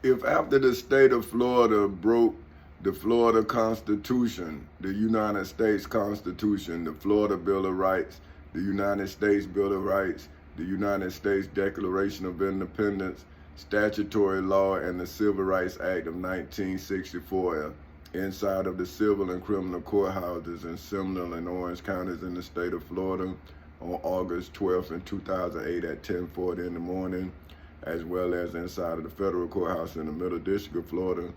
If after the state of Florida broke the Florida Constitution, the United States Constitution, the Florida Bill of Rights, the United States Bill of Rights, the United States Declaration of Independence, statutory law, and the Civil Rights Act of 1964 inside of the civil and criminal courthouses in Seminole and Orange counties in the state of Florida on August 12th in 2008 at 10:40 in the morning, as well as inside of the federal courthouse in the Middle District of Florida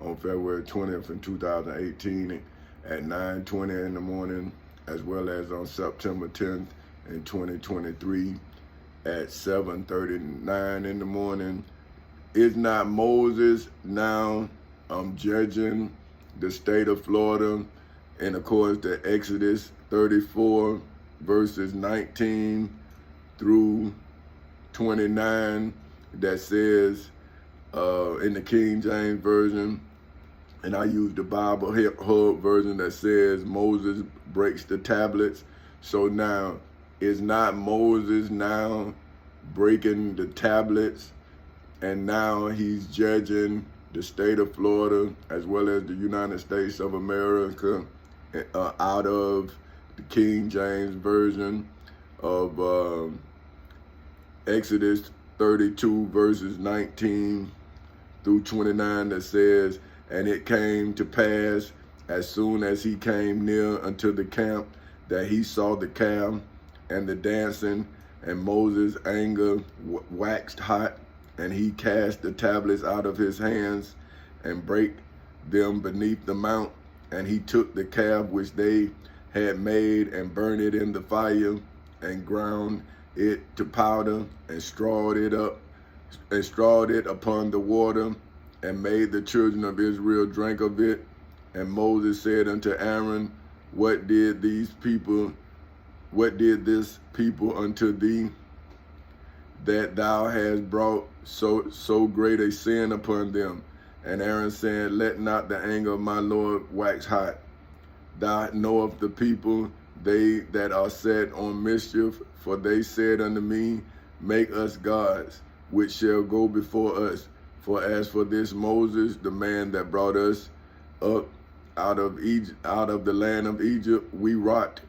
on February 20th in 2018 at 9:20 in the morning, as well as on September 10th in 2023 at 7:39 in the morning. Is not Moses now judging the state of Florida in accordance to Exodus 34 verses 19 through 29 that says in the King James Version, and I use the Bible Hub version that says Moses breaks the tablets. So now, is not Moses now breaking the tablets, and now he's judging the state of Florida as well as the United States of America out of the King James Version of Exodus 32 verses 19 through 29 that says, and it came to pass as soon as he came near unto the camp that he saw the calf and the dancing, and Moses' anger waxed hot, and he cast the tablets out of his hands and brake them beneath the mount, and he took the calf which they had made and burned it in the fire and ground it to powder and strawed it upon the water, and made the children of Israel drink of it. And Moses said unto Aaron, what did this people unto thee, that thou hast brought so great a sin upon them? And Aaron said, let not the anger of my Lord wax hot. Thou knowest the people, they that are set on mischief, for they said unto me, make us gods, which shall go before us. For as for this Moses, the man that brought us up out of Egypt, out of the land of Egypt, we wot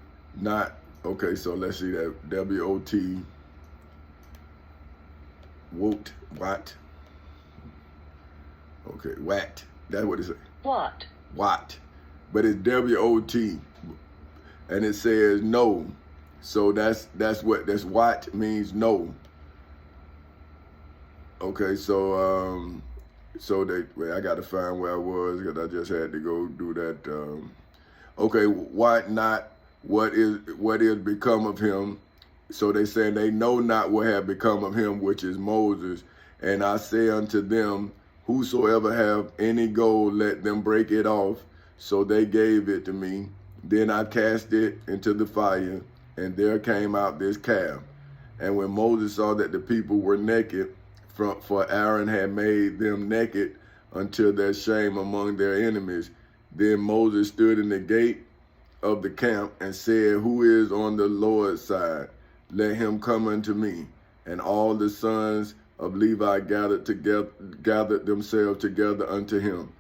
not. Okay, so let's see that. W-O-T. Wot. What? Okay, wat. That's what it says. What? What. But it's W-O-T. And it says no. So that's what means no. Okay, so I got to find where I was because I just had to go do that. Okay, what not? What is become of him? So they say they know not what have become of him, which is Moses. And I say unto them, whosoever have any gold, let them break it off. So they gave it to me. Then I cast it into the fire, and there came out this calf. And when Moses saw that the people were naked, for Aaron had made them naked until their shame among their enemies, then Moses stood in the gate of the camp and said, who is on the Lord's side? Let him come unto me. And all the sons of Levi gathered themselves together unto him.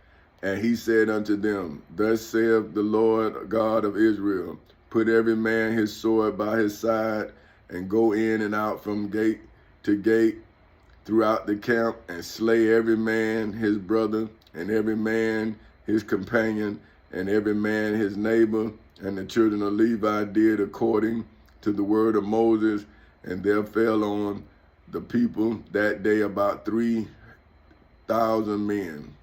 And he said unto them, thus saith the Lord God of Israel, put every man his sword by his side, and go in and out from gate to gate throughout the camp, and slay every man his brother, and every man his companion, and every man his neighbor. And the children of Levi did according to the word of Moses, and there fell on the people that day about 3,000 men.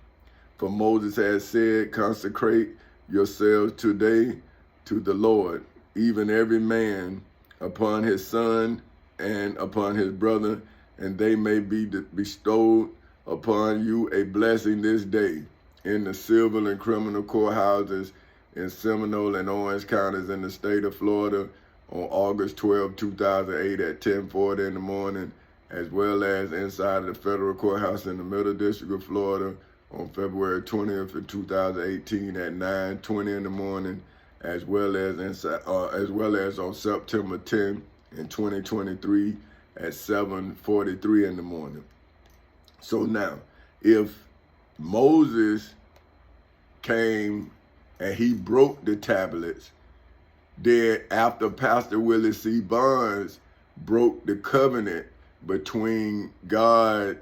For Moses had said, consecrate yourselves today to the Lord, even every man upon his son and upon his brother, and they may be bestowed upon you a blessing this day in the civil and criminal courthouses in Seminole and Orange counties in the state of Florida on August 12, 2008 at 10:40 in the morning, as well as inside the federal courthouse in the Middle District of Florida on February 20th of 2018 at 9:20 in the morning, as well as on September 10th in 2023 at 7:43 in the morning. So now, if Moses came and he broke the tablets, then after Pastor Willie C. Barnes broke the covenant between God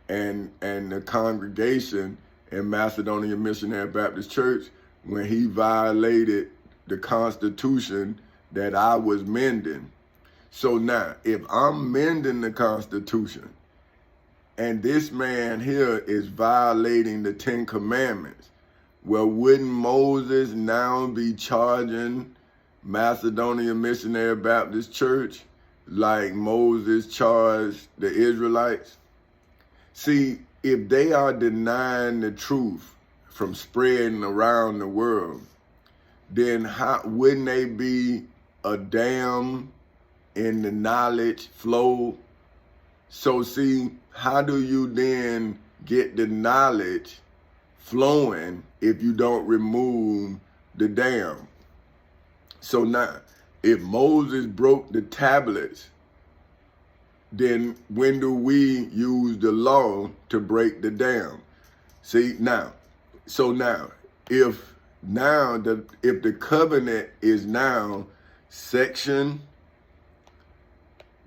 and the congregation in Macedonia Missionary Baptist Church, when he violated the Constitution that I was mending. So now, if I'm mending the Constitution and this man here is violating the 10 Commandments, well, wouldn't Moses now be charging Macedonia Missionary Baptist Church like Moses charged the Israelites? See, if they are denying the truth from spreading around the world, then wouldn't they be a dam in the knowledge flow? So see, how do you then get the knowledge flowing if you don't remove the dam? So now, if Moses broke the tablets, then when do we use the law to break the dam? See, now, so now, if the covenant is now section,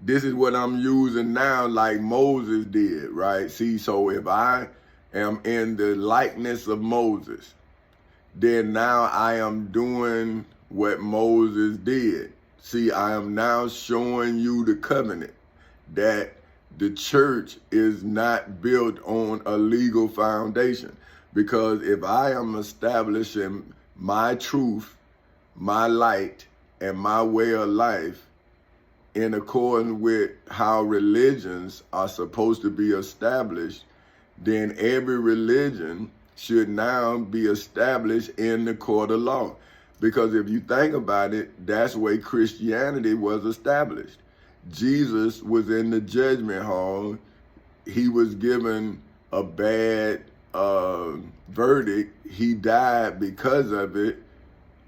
this is what I'm using now, like Moses did, right? See, so if I am in the likeness of Moses, then now I am doing what Moses did. See, I am now showing you the covenant, that the church is not built on a legal foundation. Because if I am establishing my truth, my light, and my way of life in accordance with how religions are supposed to be established, then every religion should now be established in the court of law. Because if you think about it, that's the way Christianity was established. Jesus was in the judgment hall. He was given a bad verdict. He died because of it.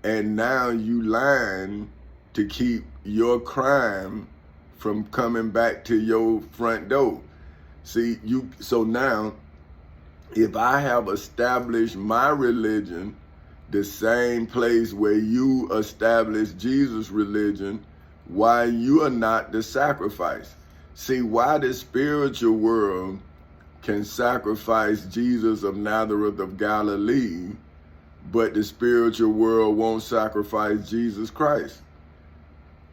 And now you lying to keep your crime from coming back to your front door. See, so now, if I have established my religion the same place where you established Jesus' religion, why you are not the sacrifice? See, why the spiritual world can sacrifice Jesus of Nazareth of Galilee, but the spiritual world won't sacrifice Jesus Christ?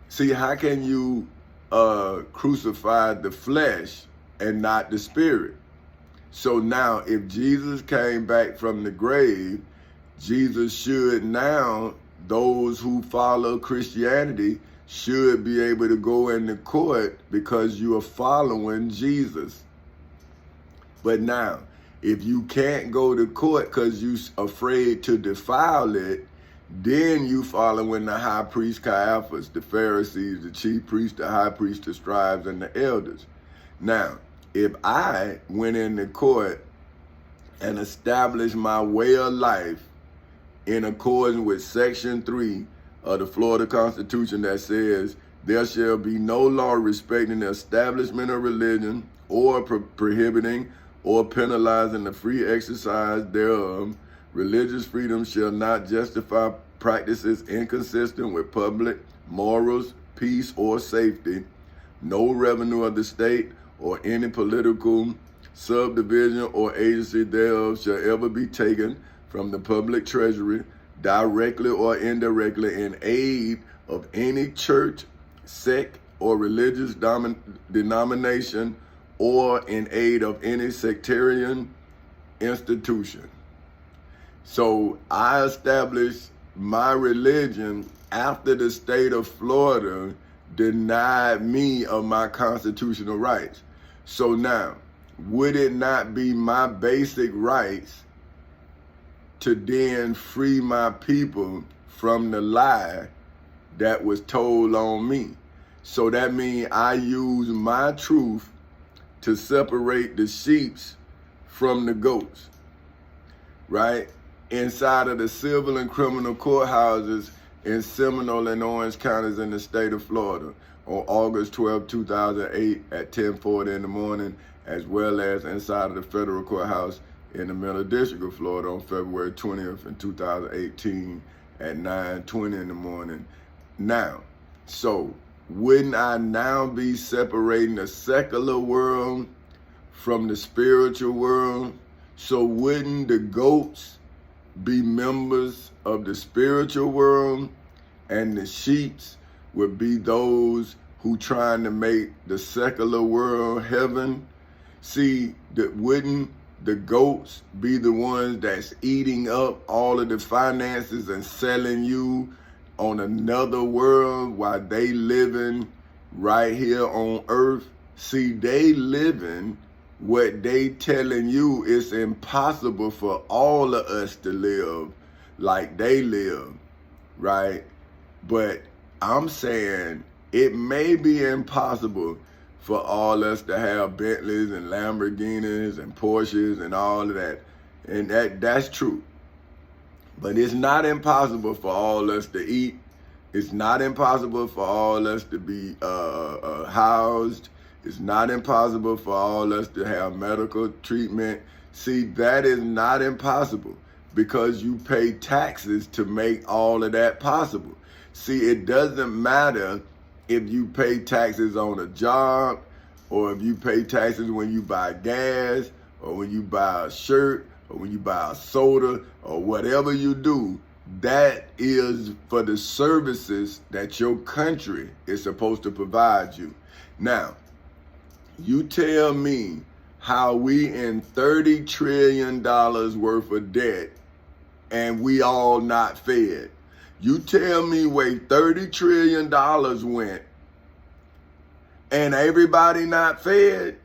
See, how can you crucify the flesh and not the spirit? So now, if Jesus came back from the grave, Jesus should now, those who follow Christianity should be able to go into court because you are following Jesus. But now, if you can't go to court because you're afraid to defile it, then you following the high priest Caiaphas, the Pharisees, the chief priest, the high priest, the scribes, and the elders. Now, if I went into court and established my way of life in accordance with Section 3 of the Florida Constitution that says, there shall be no law respecting the establishment of religion or prohibiting or penalizing the free exercise thereof, religious freedom shall not justify practices inconsistent with public morals, peace, or safety. No revenue of the state or any political subdivision or agency thereof shall ever be taken from the public treasury, directly or indirectly, in aid of any church, sect, or religious denomination, or in aid of any sectarian institution. So I established my religion after the state of Florida denied me of my constitutional rights. So now, would it not be my basic rights to then free my people from the lie that was told on me? So that means I use my truth to separate the sheep from the goats, right? Inside of the civil and criminal courthouses in Seminole and Orange counties in the state of Florida on August 12, 2008 at 10:40 in the morning as well as inside of the federal courthouse in the Middle District of Florida on February 20th in 2018 at 9:20 in the morning. Now, so wouldn't I now be separating the secular world from the spiritual world? So wouldn't the goats be members of the spiritual world, and the sheeps would be those who trying to make the secular world heaven? See, wouldn't the goats be the ones that's eating up all of the finances and selling you on another world while they living right here on earth? See, they living what they telling you is impossible for all of us to live like they live, right? But I'm saying it may be impossible for all us to have Bentleys and Lamborghinis and Porsches and all of that. And that's true. But it's not impossible for all us to eat. It's not impossible for all us to be housed. It's not impossible for all us to have medical treatment. See, that is not impossible because you pay taxes to make all of that possible. See, it doesn't matter if you pay taxes on a job, or if you pay taxes when you buy gas, or when you buy a shirt, or when you buy a soda, or whatever you do. That is for the services that your country is supposed to provide you. Now, you tell me how we in $30 trillion worth of debt and we all not fed. You tell me where $30 trillion went and everybody not fed.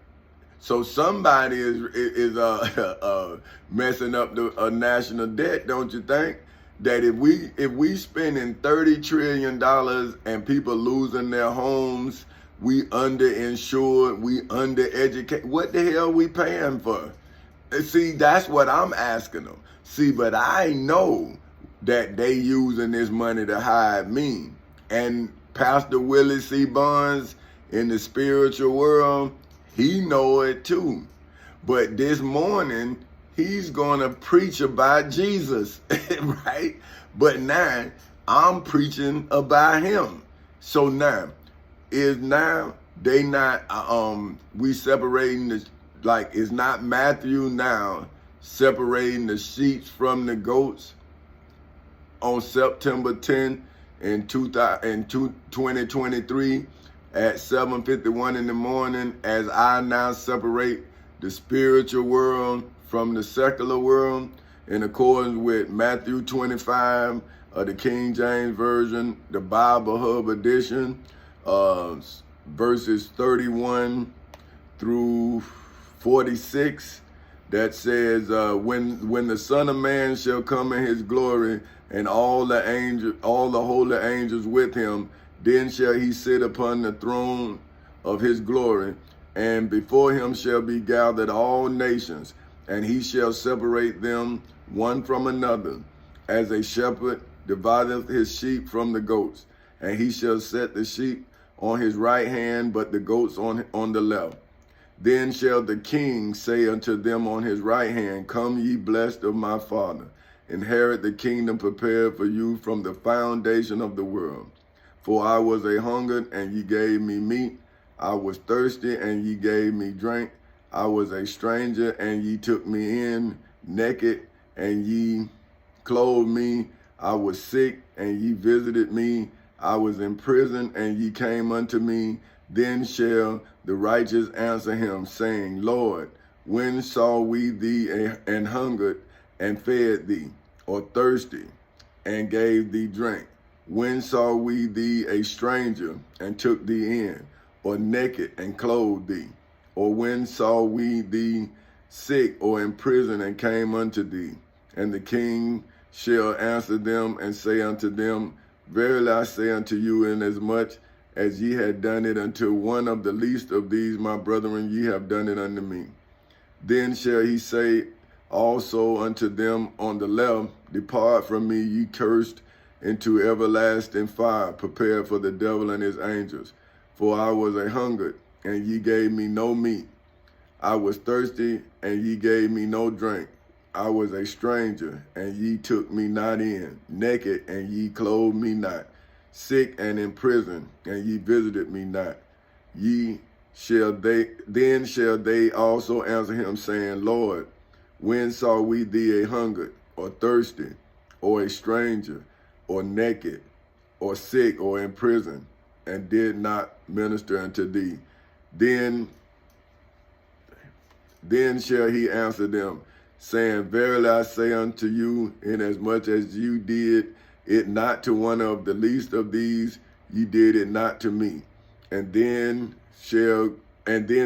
So somebody is messing up the national debt, don't you think? That if we spending $30 trillion and people losing their homes, we underinsured, we undereducated. What the hell we paying for? See, that's what I'm asking them. See, but I know that they using this money to hide me. And Pastor Willie C. Barnes in the spiritual world, he know it too. But this morning, he's gonna preach about Jesus, right? But now, I'm preaching about him. So now, they not we separating the, like, it's not Matthew now separating the sheep from the goats on September 10th in 2023 at 7:51 in the morning, as I now separate the spiritual world from the secular world in accordance with Matthew 25 of the King James Version, the Bible Hub edition, verses 31 through 46, that says, when the Son of Man shall come in his glory, and all the holy angels with him, then shall he sit upon the throne of his glory, and before him shall be gathered all nations, and he shall separate them one from another, as a shepherd divideth his sheep from the goats. And he shall set the sheep on his right hand, but the goats on the left. Then shall the king say unto them on his right hand, Come ye blessed of my Father, inherit the kingdom prepared for you from the foundation of the world. For I was a hungered, and ye gave me meat. I was thirsty, and ye gave me drink. I was a stranger, and ye took me in. Naked, and ye clothed me. I was sick, and ye visited me. I was in prison, and ye came unto me. Then shall the righteous answer him, saying, Lord, when saw we thee and hungered, and fed thee, or thirsty, and gave thee drink? When saw we thee a stranger, and took thee in, or naked, and clothed thee? Or when saw we thee sick, or in prison, and came unto thee? And the king shall answer them, and say unto them, Verily I say unto you, inasmuch as ye had done it unto one of the least of these my brethren, ye have done it unto me. Then shall he say also unto them on the left, Depart from me, ye cursed, into everlasting fire, prepared for the devil and his angels. For I was a hungered, and ye gave me no meat. I was thirsty, and ye gave me no drink. I was a stranger, and ye took me not in. Naked, and ye clothed me not. Sick and in prison, and ye visited me not. Then shall they also answer him, saying, Lord, when saw we thee a hungered, or thirsty, or a stranger, or naked, or sick, or in prison, and did not minister unto thee? Then shall he answer them, saying, Verily I say unto you, inasmuch as you did it not to one of the least of these, ye did it not to me. And then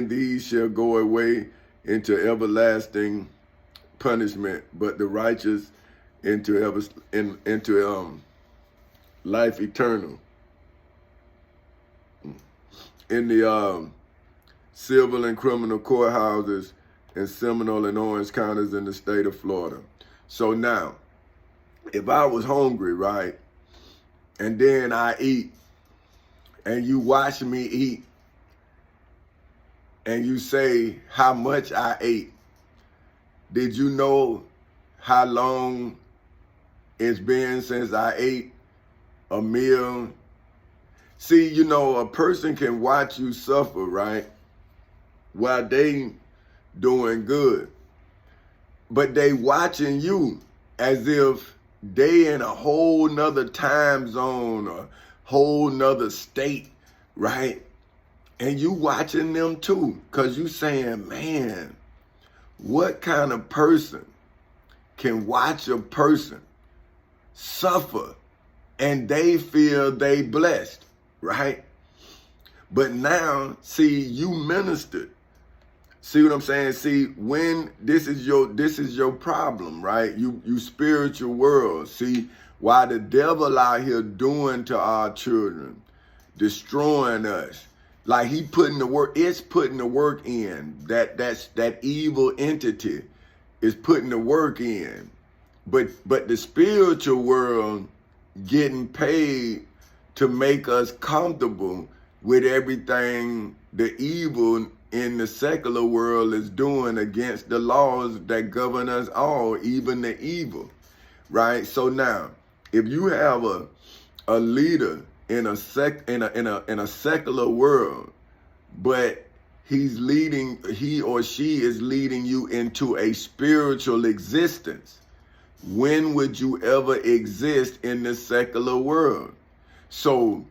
these shall go away into everlasting punishment, but the righteous into life eternal. In the civil and criminal courthouses in Seminole and Orange counties in the state of Florida. So now, if I was hungry, right, and then I eat, and you watch me eat, and you say how much I ate, did you know how long it's been since I ate a meal? See, you know, a person can watch you suffer, right, while they doing good, but they watching you as if they in a whole nother time zone or whole nother state, right? And you watching them too, because you saying, man, what kind of person can watch a person suffer and they feel they blessed, right? But now, see, you ministered. See what I'm saying? See, when this is your problem, right? You spiritual world. See, why the devil out here doing to our children, destroying us. Like he putting the work, it's putting the work in. That evil entity is putting the work in. But the spiritual world getting paid to make us comfortable with everything the evil in the secular world is doing against the laws that govern us all, even the evil, right? So now, if you have a leader in a secular world, but he or she is leading you into a spiritual existence, when would you ever exist in the secular world? So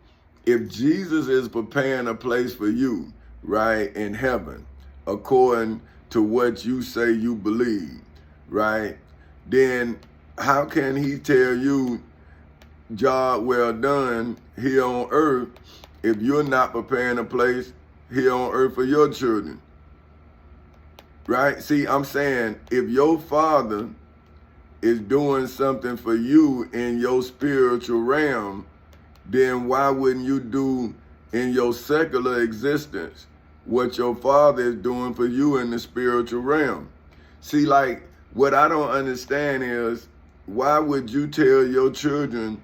if Jesus is preparing a place for you, right, in heaven, according to what you say you believe, right, then how can he tell you, job well done here on earth, if you're not preparing a place here on earth for your children, right? See, I'm saying, if your father is doing something for you in your spiritual realm, then why wouldn't you do in your secular existence what your father is doing for you in the spiritual realm? See, like, what I don't understand is, why would you tell your children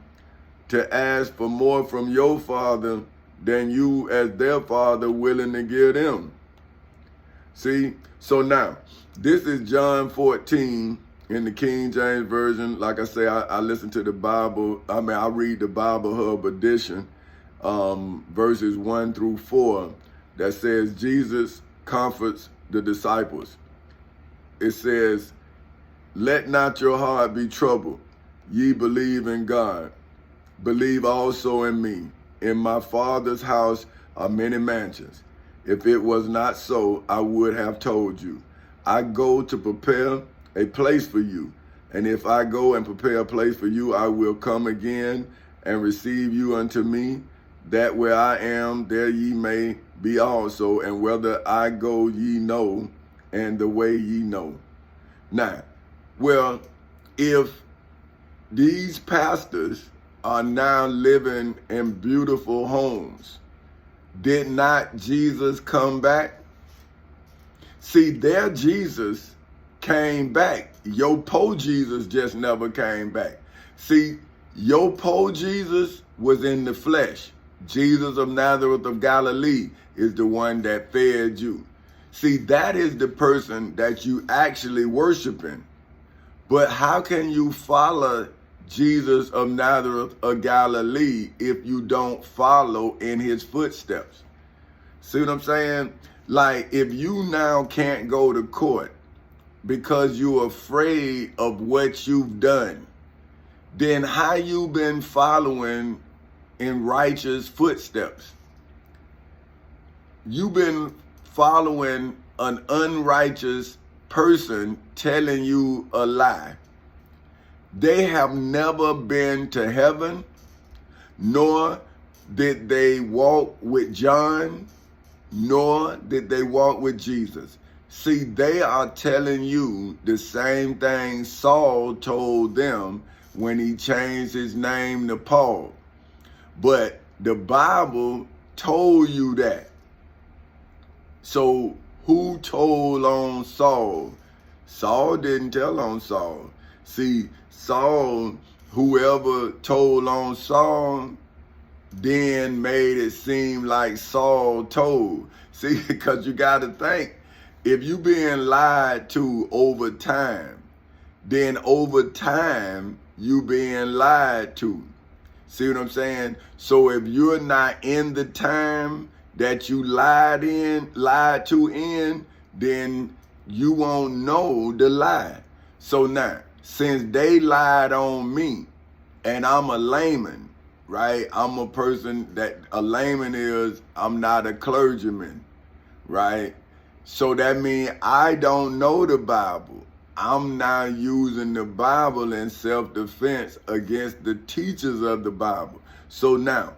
to ask for more from your father than you as their father willing to give them? See, so now, this is John 14 in the King James Version. Like I say, I listen to the Bible, I read the Bible Hub edition, verses 1 through 4, that says Jesus comforts the disciples. It says, let not your heart be troubled. Ye believe in God. Believe also in me. In my Father's house are many mansions. If it was not so, I would have told you. I go to prepare a place for you. And if I go and prepare a place for you, I will come again and receive you unto me, that where I am, there ye may be also, and whether I go ye know, and the way ye know. Now, well, if these pastors are now living in beautiful homes, did not Jesus come back? See, their Jesus came back. Your po Jesus just never came back. See, your po Jesus was in the flesh. Jesus of Nazareth of Galilee is the one that fed you. See, that is the person that you actually worshiping. But how can you follow Jesus of Nazareth of Galilee if you don't follow in his footsteps? See what I'm saying? Like, if you now can't go to court because you're afraid of what you've done, then how you been following in righteous footsteps? You've been following an unrighteous person telling you a lie. They have never been to heaven, nor did they walk with John, nor did they walk with Jesus. See, they are telling you the same thing Saul told them when he changed his name to Paul. But the Bible told you that. So who told on Saul? Saul didn't tell on Saul. See, Saul, whoever told on Saul, then made it seem like Saul told. See, because you got to think, if you being lied to over time, then over time you being lied to. See what I'm saying? So if you're not in the time that you lied to in, then you won't know the lie. So now, since they lied on me, and I'm a layman, right? I'm a person that a layman is, I'm not a clergyman, right? So that means I don't know the Bible. I'm now using the Bible in self-defense against the teachers of the Bible. So now,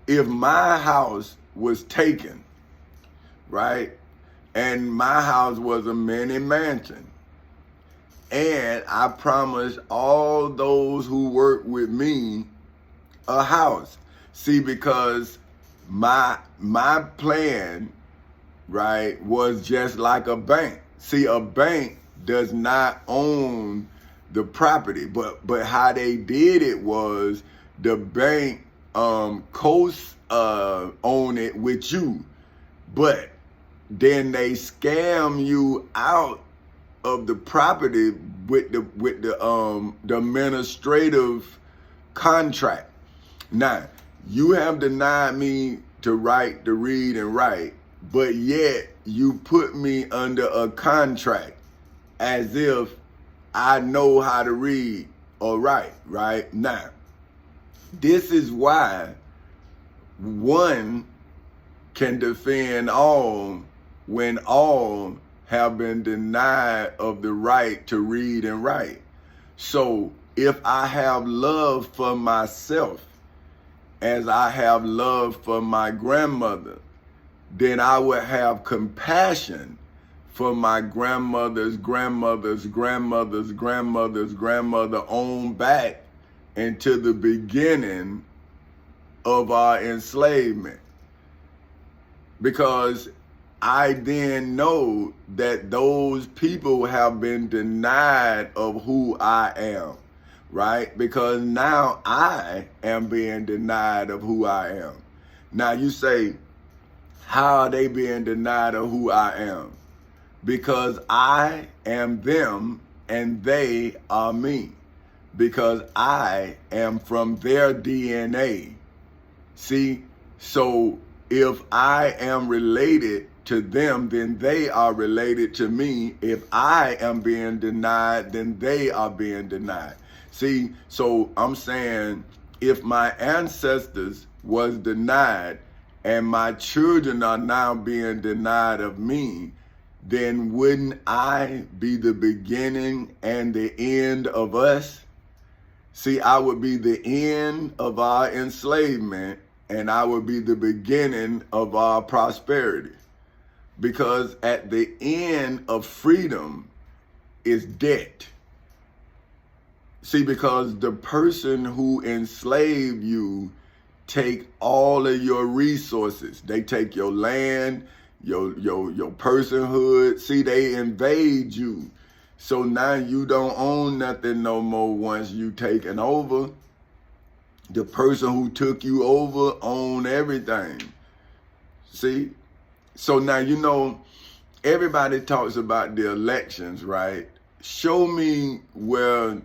if my house was taken, right, and my house was a mini mansion, and I promised all those who work with me a house. See, because my plan, right, was just like a bank. See, a bank does not own the property, but how they did it was the bank own it with you, but then they scam you out of the property with the administrative contract. Now, you have denied me to read and write, but yet you put me under a contract as if I know how to read or write, right? Now, this is why one can defend all when all have been denied of the right to read and write. So if I have love for myself as I have love for my grandmother, then I would have compassion for my grandmother's grandmother's grandmother's grandmother's grandmother on back into the beginning of our enslavement. Because I then know that those people have been denied of who I am, right? Because now I am being denied of who I am. Now you say, how are they being denied of who I am? Because I am them and they are me. Because I am from their DNA. See, so if I am related to them, then they are related to me. If I am being denied, then they are being denied. See, so I'm saying if my ancestors was denied and my children are now being denied of me, then wouldn't I be the beginning and the end of us? See, I would be the end of our enslavement and I would be the beginning of our prosperity. Because at the end of freedom is debt. See, because the person who enslaved you take all of your resources. They take your land, your personhood. See, they invade you. So now you don't own nothing no more once you taken over. The person who took you over own everything. See? So now, you know, everybody talks about the elections, right? Show me where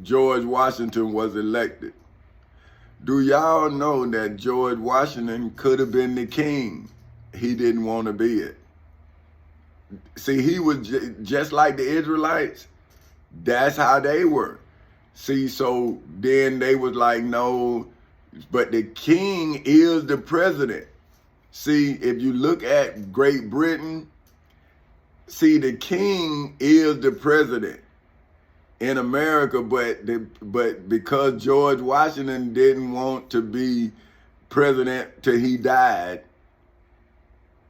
George Washington was elected. Do y'all know that George Washington could have been the king? He didn't want to be it. See, he was just like the Israelites. That's how they were. See, so then they was like, no, but the king is the president. See, if you look at Great Britain, see, the king is the president in America, but because George Washington didn't want to be president till he died,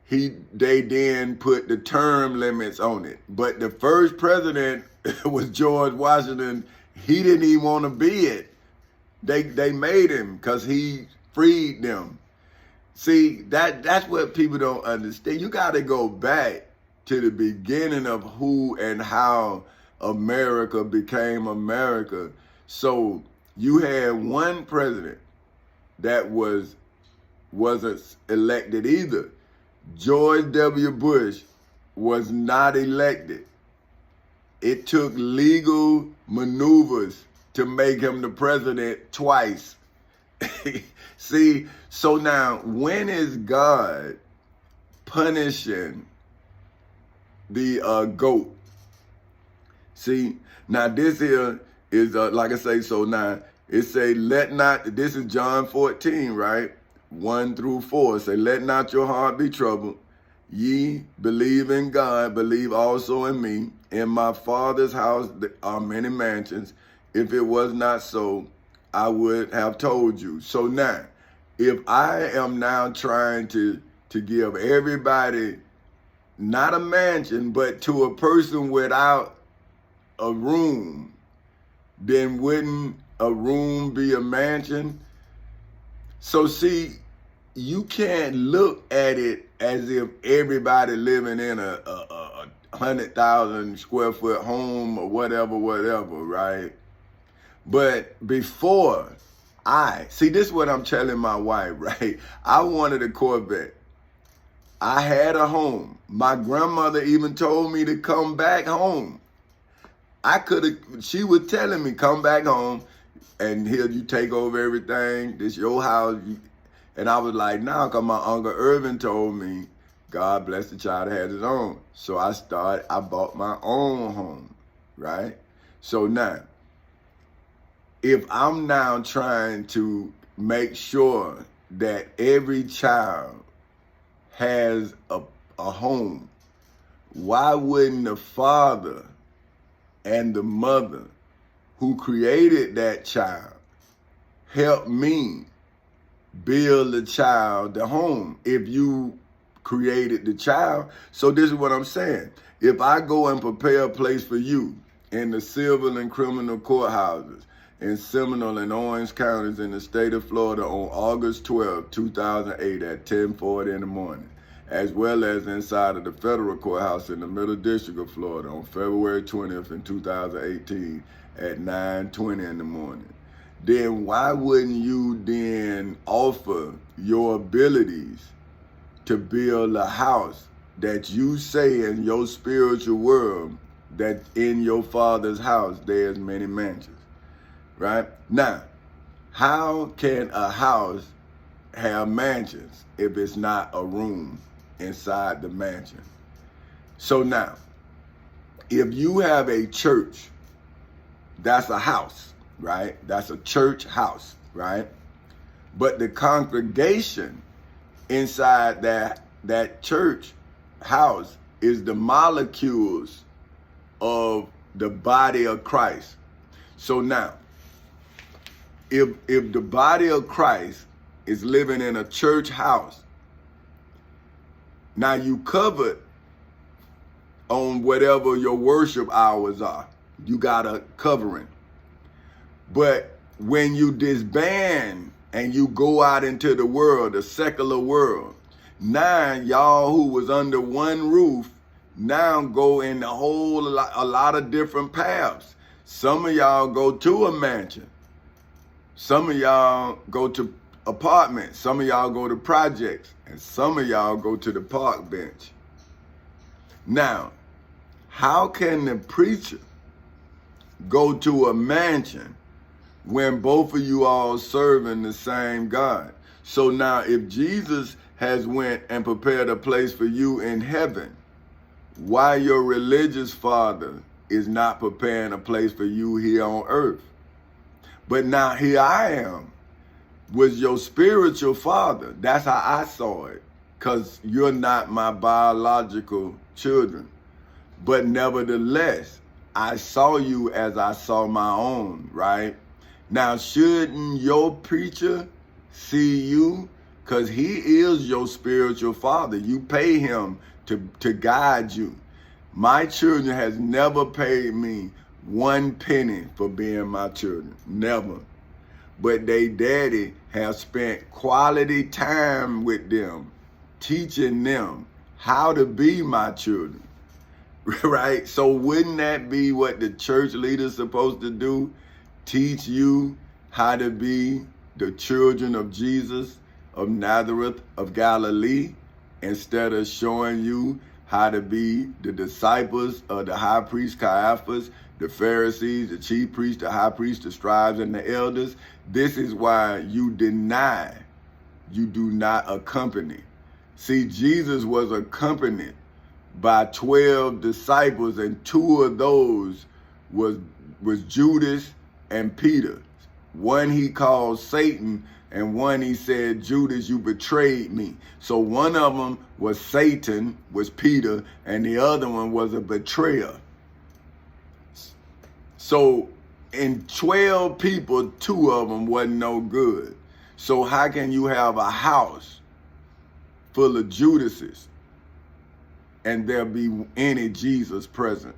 they then put the term limits on it. But the first president was George Washington. He didn't even want to be it. They made him because he freed them. See, that's what people don't understand. You got to go back to the beginning of who and how America became America. So you had one president that wasn't elected either. George W. Bush was not elected. It took legal maneuvers to make him the president twice. See, so now when is God punishing the goat? See, now this here is, like I say, so now it say, let not, this is John 14, right? 1 through 4. Say, let not your heart be troubled. Ye believe in God, believe also in me. In my Father's house are many mansions. If it was not so, I would have told you. So now, if I am now trying to give everybody, not a mansion, but to a person without a room, then wouldn't a room be a mansion? So see, you can't look at it as if everybody living in a 100,000 square foot home or whatever, right? But before see, this is what I'm telling my wife, right? I wanted a Corvette. I had a home. My grandmother even told me to come back home. She was telling me, come back home and here you take over everything. This your house. And I was like, nah, because my Uncle Irvin told me, God bless the child that had his own. So I bought my own home, right? So now, if I'm now trying to make sure that every child has a home, why wouldn't the father and the mother who created that child help me build the child the home if you created the child? So this is what I'm saying. If I go and prepare a place for you in the civil and criminal courthouses in Seminole and Orange counties in the state of Florida on August 12, 2008 at 10:40 in the morning, as well as inside of the federal courthouse in the Middle District of Florida on February 20th in 2018 at 9:20 in the morning, then why wouldn't you then offer your abilities to build a house that you say in your spiritual world that in your Father's house there's many mansions, right? Now, how can a house have mansions if it's not a room inside the mansion? So now, if you have a church, that's a house, right? That's a church house, right? But the congregation inside that church house is the molecules of the body of Christ. So now, if the body of Christ is living in a church house, now you covered on whatever your worship hours are. You got a covering. But when you disband and you go out into the world, the secular world, now y'all who was under one roof now go in a lot of different paths. Some of y'all go to a mansion. Some of y'all go to apartments. Some of y'all go to projects. And some of y'all go to the park bench. Now, how can the preacher go to a mansion when both of you all serving the same God? So now if Jesus has went and prepared a place for you in heaven, why your religious father is not preparing a place for you here on earth? But now here I am was your spiritual father. That's how I saw it, because you're not my biological children. But nevertheless, I saw you as I saw my own, right? Now, shouldn't your preacher see you? Because he is your spiritual father. You pay him to guide you. My children has never paid me 1 penny for being my children. Never. But they daddy have spent quality time with them, teaching them how to be my children. Right? So wouldn't that be what the church leader's supposed to do? Teach you how to be the children of Jesus of Nazareth of Galilee, instead of showing you how to be the disciples of the high priest Caiaphas, the Pharisees, the chief priests, the high priests, the scribes, and the elders. This is why you deny, you do not accompany. See, Jesus was accompanied by 12 disciples, and 2 of those was Judas and Peter. One he called Satan, and one he said, Judas, you betrayed me. So one of them was Satan, was Peter, and the other one was a betrayer. So in 12 people, 2 of them wasn't no good. So how can you have a house full of Judases and there be any Jesus present?